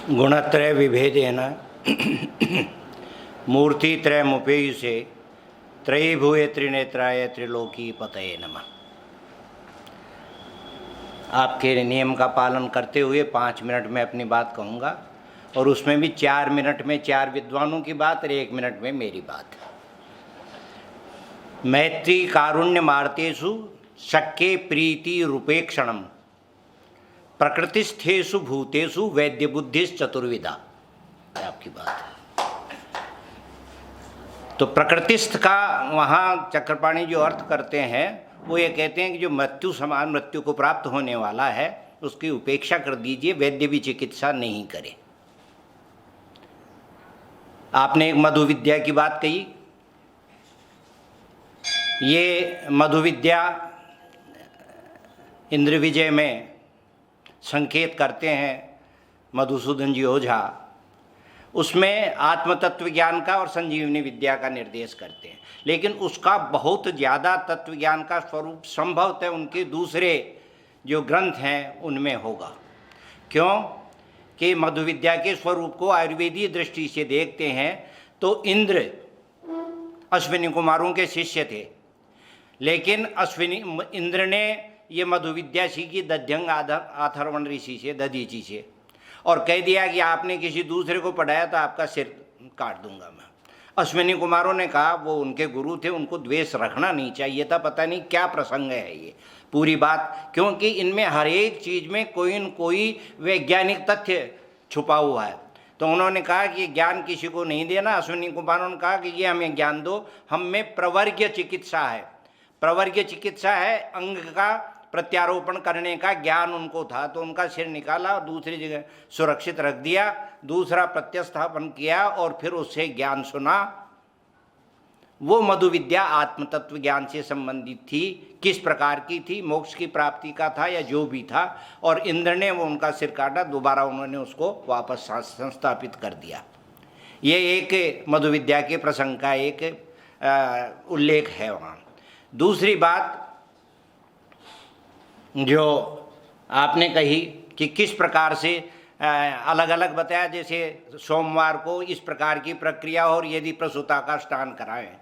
गुणत्रय विभेदेन मूर्तित्रयमुपेयुषे त्रयीभूये त्रिनेत्राय त्रिलोकी पतये नमः। आपके नियम का पालन करते हुए 5 मिनट में अपनी बात कहूँगा और उसमें भी 4 मिनट में 4 विद्वानों की बात और 1 मिनट में मेरी बात। मैत्री कारुण्य मार्तेषु शक्ये प्रीति रूपेक्षणम प्रकृतिस्थेषु भूतेषु वैद्य बुद्धिश्च चतुर्विधा। आपकी बात है। तो प्रकृतिस्थ का वहाँ चक्रपाणी जो अर्थ करते हैं वो ये कहते हैं कि जो मृत्यु समान मृत्यु को प्राप्त होने वाला है उसकी उपेक्षा कर दीजिए, वैद्य भी चिकित्सा नहीं करे। आपने एक मधु विद्या की बात कही। ये मधु विद्या इंद्र विजय में संकेत करते हैं मधुसूदन जी ओझा, उसमें आत्म तत्व ज्ञान का और संजीवनी विद्या का निर्देश करते हैं, लेकिन उसका बहुत ज़्यादा तत्व ज्ञान का स्वरूप संभवतः उनके दूसरे जो ग्रंथ हैं उनमें होगा। क्यों कि मधु विद्या के स्वरूप को आयुर्वेदीय दृष्टि से देखते हैं तो इंद्र अश्विनी कुमारों के शिष्य थे, लेकिन इंद्र ने ये मधु विद्या सीखी दध्यंग अथर्वण ऋषि से, दधीची से, और कह दिया कि आपने किसी दूसरे को पढ़ाया तो आपका सिर काट दूंगा मैं। अश्विनी कुमारों ने कहा, वो उनके गुरु थे, उनको द्वेष रखना नहीं चाहिए था। पता नहीं क्या प्रसंग है ये पूरी बात, क्योंकि इनमें हर एक चीज़ में कोई न कोई वैज्ञानिक तथ्य छुपा हुआ है। तो उन्होंने कहा कि ज्ञान किसी को नहीं देना। अश्विनी कुमारों ने कहा कि ये हमें ज्ञान दो, हम में प्रवर्ग्य चिकित्सा है। प्रवर्ग्य चिकित्सा है अंग का प्रत्यारोपण करने का ज्ञान उनको था, तो उनका सिर निकाला और दूसरी जगह सुरक्षित रख दिया, दूसरा प्रत्यस्थापन किया और फिर उससे ज्ञान सुना। वो मधु विद्या आत्म तत्व ज्ञान से संबंधित थी। किस प्रकार की थी? मोक्ष की प्राप्ति का था या जो भी था, और इंद्र ने वो उनका सिर काटा, दोबारा उन्होंने उसको वापस संस्थापित कर दिया। ये एक मधु विद्या के प्रसंग का एक उल्लेख है वहाँ। दूसरी बात जो आपने कही कि किस प्रकार से अलग अलग बताया, जैसे सोमवार को इस प्रकार की प्रक्रिया और यदि प्रसूता का स्नान कराएं।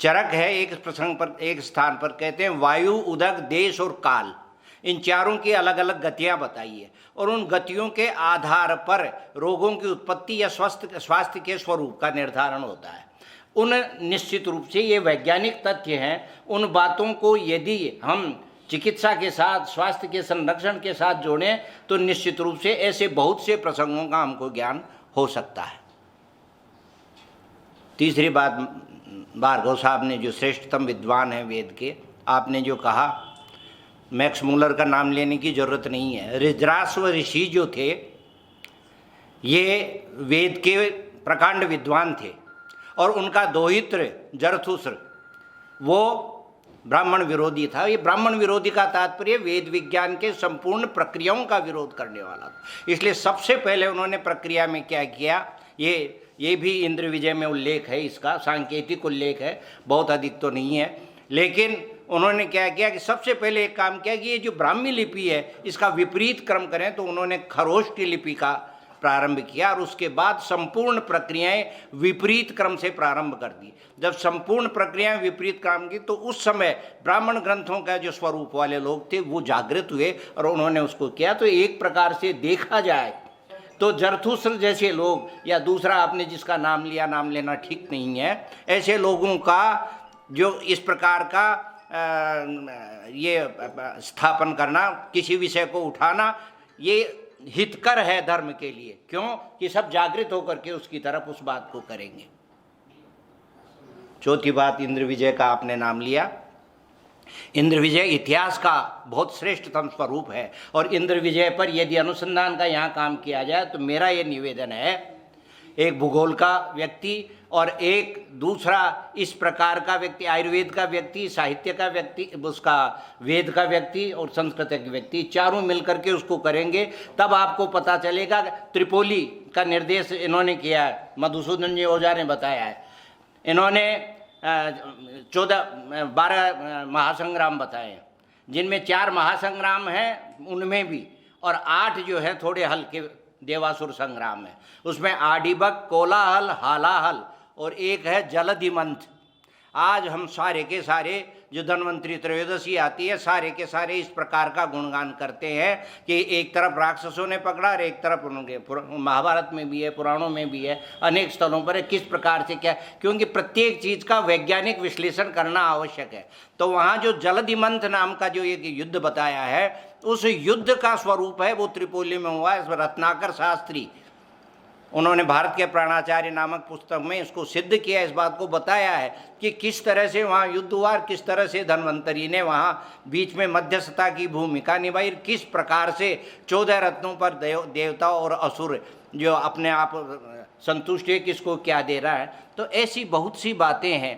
चरक है एक प्रसंग पर, एक स्थान पर कहते हैं वायु, उदक, देश और काल, इन चारों की अलग अलग गतियां बताइए और उन गतियों के आधार पर रोगों की उत्पत्ति या स्वास्थ्य के स्वरूप का निर्धारण होता है। उन निश्चित रूप से ये वैज्ञानिक तथ्य हैं। उन बातों को यदि हम चिकित्सा के साथ, स्वास्थ्य के संरक्षण के साथ जोड़ें तो निश्चित रूप से ऐसे बहुत से प्रसंगों का हमको ज्ञान हो सकता है। तीसरी बात, भार्गव साहब ने जो श्रेष्ठतम विद्वान हैं वेद के, आपने जो कहा, मैक्स मूलर का नाम लेने की जरूरत नहीं है। ऋद्रास्व ऋषि जो थे ये वेद के प्रकांड विद्वान थे और उनका दोहित्र जरथुस्र वो ब्राह्मण विरोधी था। ये ब्राह्मण विरोधी का तात्पर्य वेद विज्ञान के संपूर्ण प्रक्रियाओं का विरोध करने वाला था। इसलिए सबसे पहले उन्होंने प्रक्रिया में क्या किया, ये भी इंद्र विजय में उल्लेख है, इसका सांकेतिक उल्लेख है, बहुत अधिक तो नहीं है, लेकिन उन्होंने क्या किया कि सबसे पहले एक काम किया कि ये जो ब्राह्मी लिपि है इसका विपरीत क्रम करें। तो उन्होंने खरोष्टी लिपि का प्रारंभ किया और उसके बाद संपूर्ण प्रक्रियाएं विपरीत क्रम से प्रारंभ कर दी। जब संपूर्ण प्रक्रियाएं विपरीत क्रम की तो उस समय ब्राह्मण ग्रंथों का जो स्वरूप वाले लोग थे वो जागृत हुए और उन्होंने उसको किया। तो एक प्रकार से देखा जाए तो जरथुस्र जैसे लोग, या दूसरा आपने जिसका नाम लिया, नाम लेना ठीक नहीं है, ऐसे लोगों का जो इस प्रकार का ये स्थापन करना, किसी विषय को उठाना, ये हितकर है धर्म के लिए। क्यों कि सब जागृत होकर के उसकी तरफ उस बात को करेंगे। चौथी बात, इंद्र विजय का आपने नाम लिया। इंद्र विजय इतिहास का बहुत श्रेष्ठतम स्वरूप है और इंद्र विजय पर यदि अनुसंधान का यहाँ काम किया जाए तो मेरा ये निवेदन है, एक भूगोल का व्यक्ति और एक दूसरा इस प्रकार का व्यक्ति, आयुर्वेद का व्यक्ति, साहित्य का व्यक्ति, उसका वेद का व्यक्ति और संस्कृत का व्यक्ति, चारों मिलकर के उसको करेंगे, तब आपको पता चलेगा। त्रिपोली का निर्देश इन्होंने किया है, मधुसूदन जी ओझा ने बताया है। इन्होंने 12 महासंग्राम बताए, जिनमें 4 महासंग्राम हैं उनमें भी, और 8 जो है थोड़े हल्के देवासुर संग्राम है। उसमें आडिबक, कोलाहल, हालाहल और एक है जलधिमंथ। आज हम सारे के सारे जो धन्वंतरी त्रयोदशी आती है, सारे के सारे इस प्रकार का गुणगान करते हैं कि एक तरफ राक्षसों ने पकड़ा और एक तरफ उनके, महाभारत में भी है, पुराणों में भी है, अनेक स्थलों पर है, किस प्रकार से क्या, क्योंकि प्रत्येक चीज़ का वैज्ञानिक विश्लेषण करना आवश्यक है। तो वहाँ जो जलधिमंथ नाम का जो एक युद्ध बताया है, उस युद्ध का स्वरूप है वो त्रिपोली में हुआ है। रत्नाकर शास्त्री, उन्होंने भारत के प्राणाचार्य नामक पुस्तक में इसको सिद्ध किया, इस बात को बताया है कि किस तरह से वहाँ युद्ध हुआ, किस तरह से धन्वंतरी ने वहाँ बीच में मध्यस्थता की भूमिका निभाई, किस प्रकार से 14 रत्नों पर देवता और असुर जो अपने आप संतुष्ट है, किसको क्या दे रहा है। तो ऐसी बहुत सी बातें हैं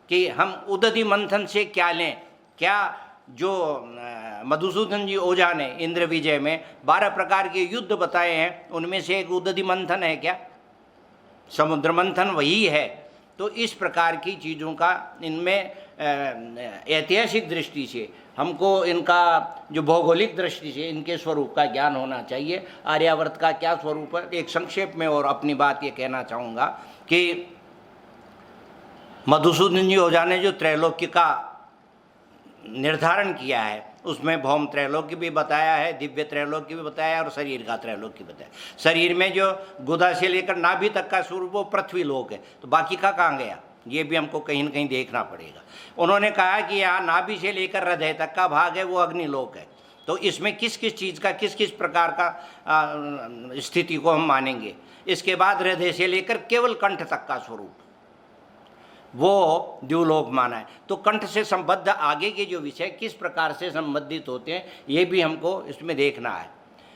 कि हम उदधि मंथन से क्या लें। क्या जो मधुसूदन जी ओझा ने इंद्र विजय में 12 प्रकार के युद्ध बताए हैं, उनमें से एक उदधि मंथन है क्या? समुद्र मंथन वही है। तो इस प्रकार की चीज़ों का इनमें ऐतिहासिक दृष्टि से हमको, इनका जो भौगोलिक दृष्टि से इनके स्वरूप का ज्ञान होना चाहिए। आर्यावर्त का क्या स्वरूप है, एक संक्षेप में और अपनी बात ये कहना चाहूँगा कि मधुसूदन जी ओझा ने जो त्रैलोक्य का निर्धारण किया है, उसमें भौम त्रैलोक्य भी बताया है, दिव्य त्रैलोक्य भी बताया है और शरीर का त्रैलोक्य बताया। शरीर में जो गुदा से लेकर नाभि तक का स्वरूप वो पृथ्वी लोक है, तो बाकी का कहाँ गया, ये भी हमको कहीं न कहीं देखना पड़ेगा। उन्होंने कहा कि यहाँ नाभि से लेकर हृदय तक का भाग है वो अग्निलोक है। तो इसमें किस किस चीज़ का, किस किस प्रकार का स्थिति को हम मानेंगे। इसके बाद हृदय से लेकर केवल कंठ तक का स्वरूप वो द्युलोक माना है। तो कंठ से संबद्ध आगे के जो विषय किस प्रकार से संबंधित होते हैं, ये भी हमको इसमें देखना है।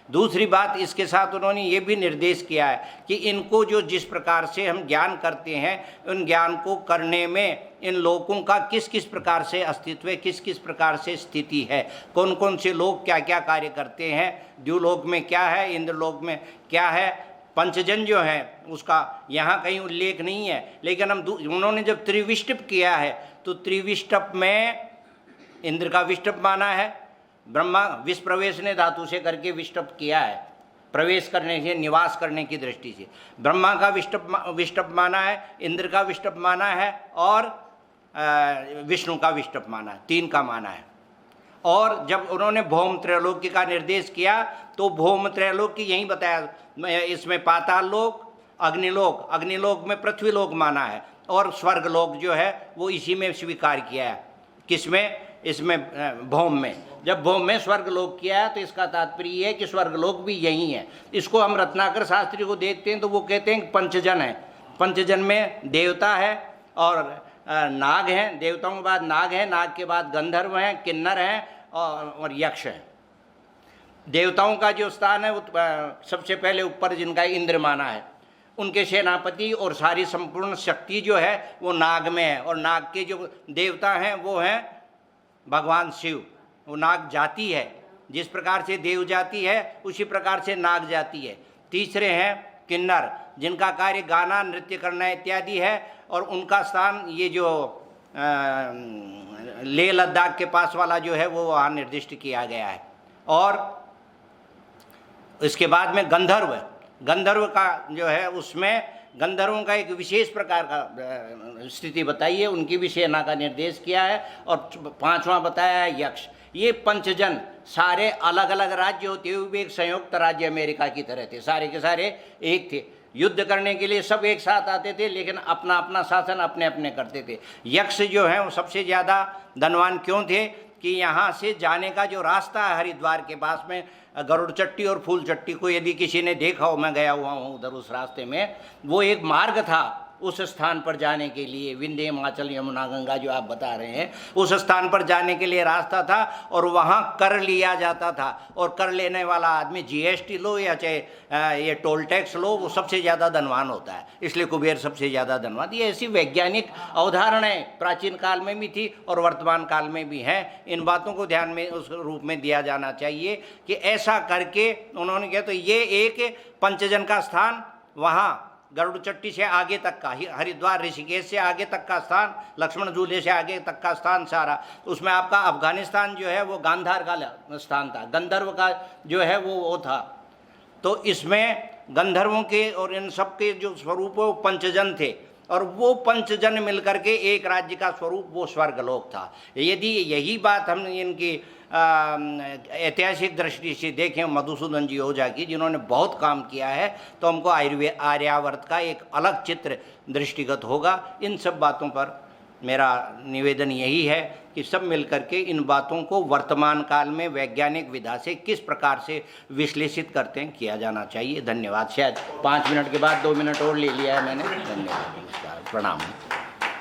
दूसरी बात, इसके साथ उन्होंने ये भी निर्देश किया है कि इनको जो जिस प्रकार से हम ज्ञान करते हैं, उन ज्ञान को करने में इन लोकों का किस किस प्रकार से अस्तित्व है, किस किस प्रकार से स्थिति है, कौन कौन से लोग क्या क्या कार्य करते हैं, द्युलोक में क्या है, इंद्रलोक में क्या है। पंचजन जो है उसका यहाँ कहीं उल्लेख नहीं है, लेकिन हम उन्होंने जब त्रिविष्टप किया है तो त्रिविष्टप में इंद्र का विष्टप माना है, ब्रह्मा विष प्रवेश ने धातु से करके विष्टप किया है, प्रवेश करने से, निवास करने की दृष्टि से। ब्रह्मा का विष्टप माना है, इंद्र का विष्टप माना है और विष्णु का विष्टप माना है, 3 का माना है। और जब उन्होंने भौम त्रैलोक्य का निर्देश किया तो भौम त्रैलोक्य यही बताया, इसमें पाताल लोक, अग्निलोक, अग्निलोक में पृथ्वीलोक माना है और स्वर्गलोक जो है वो इसी में स्वीकार किया है। किसमें? इसमें भौम में। जब भौम में स्वर्गलोक किया है तो इसका तात्पर्य ये है कि स्वर्गलोक भी यही है। इसको हम रत्नाकर शास्त्री को देखते हैं तो वो कहते हैं पंचजन है। पंचजन में देवता है और नाग हैं, देवताओं के बाद नाग हैं, नाग के बाद गंधर्व हैं, किन्नर हैं और यक्ष हैं। देवताओं का जो स्थान है वो सबसे पहले ऊपर जिनका इंद्र माना है, उनके सेनापति और सारी संपूर्ण शक्ति जो है वो नाग में है। और नाग के जो देवता हैं वो हैं भगवान शिव। वो नाग जाति है, जिस प्रकार से देव जाति है उसी प्रकार से नाग जाति है। तीसरे हैं किन्नर, जिनका कार्य गाना, नृत्य करना इत्यादि है और उनका स्थान ये जो लेह लद्दाख के पास वाला जो है वो वहाँ निर्दिष्ट किया गया है। और इसके बाद में गंधर्व, गंधर्व का जो है उसमें गंधर्वों का एक विशेष प्रकार का स्थिति बताई है, उनकी भी सेना का निर्देश किया है। और 5वां बताया है यक्ष। ये पंचजन सारे अलग अलग राज्य होते हुए भी एक संयुक्त राज्य अमेरिका की तरह थे, सारे के सारे एक थे। युद्ध करने के लिए सब एक साथ आते थे लेकिन अपना अपना शासन अपने अपने करते थे। यक्ष जो है वो सबसे ज़्यादा धनवान क्यों थे कि यहाँ से जाने का जो रास्ता है हरिद्वार के पास में गरुड़ चट्टी और फूल चट्टी को यदि किसी ने देखा हो, मैं गया हुआ हूँ उधर उस रास्ते में, वो एक मार्ग था उस स्थान पर जाने के लिए। विंध्य, हिमाचल, यमुना, गंगा जो आप बता रहे हैं, उस स्थान पर जाने के लिए रास्ता था और वहाँ कर लिया जाता था। और कर लेने वाला आदमी जीएसटी लो या चाहे ये टोल टैक्स लो, वो सबसे ज़्यादा धनवान होता है, इसलिए कुबेर सबसे ज़्यादा धनवान। ये ऐसी वैज्ञानिक अवधारणाएँ प्राचीन काल में भी थी और वर्तमान काल में भी हैं। इन बातों को ध्यान में उस रूप में दिया जाना चाहिए कि ऐसा करके उन्होंने कहा। तो ये एक पंचजन का स्थान वहाँ गरुड़ चट्टी से आगे तक का, हरिद्वार ऋषिकेश से आगे तक का स्थान, लक्ष्मण झूले से आगे तक का स्थान सारा। उसमें आपका अफगानिस्तान जो है वो गांधार का स्थान था, गंधर्व का जो है वो था। तो इसमें गंधर्वों के और इन सब के जो स्वरूप है वो पंचजन थे, और वो पंचजन मिलकर के एक राज्य का स्वरूप वो स्वर्गलोक था। यदि यही बात हम इनकी ऐतिहासिक दृष्टि से देखें मधुसूदन जी ओझा की, जिन्होंने बहुत काम किया है, तो हमको आर्यावर्त का एक अलग चित्र दृष्टिगत होगा। इन सब बातों पर मेरा निवेदन यही है कि सब मिलकर के इन बातों को वर्तमान काल में वैज्ञानिक विधा से किस प्रकार से विश्लेषित करते हैं किया जाना चाहिए। धन्यवाद। शायद 5 मिनट के बाद 2 मिनट और ले लिया है मैंने। धन्यवाद, नमस्कार, प्रणाम।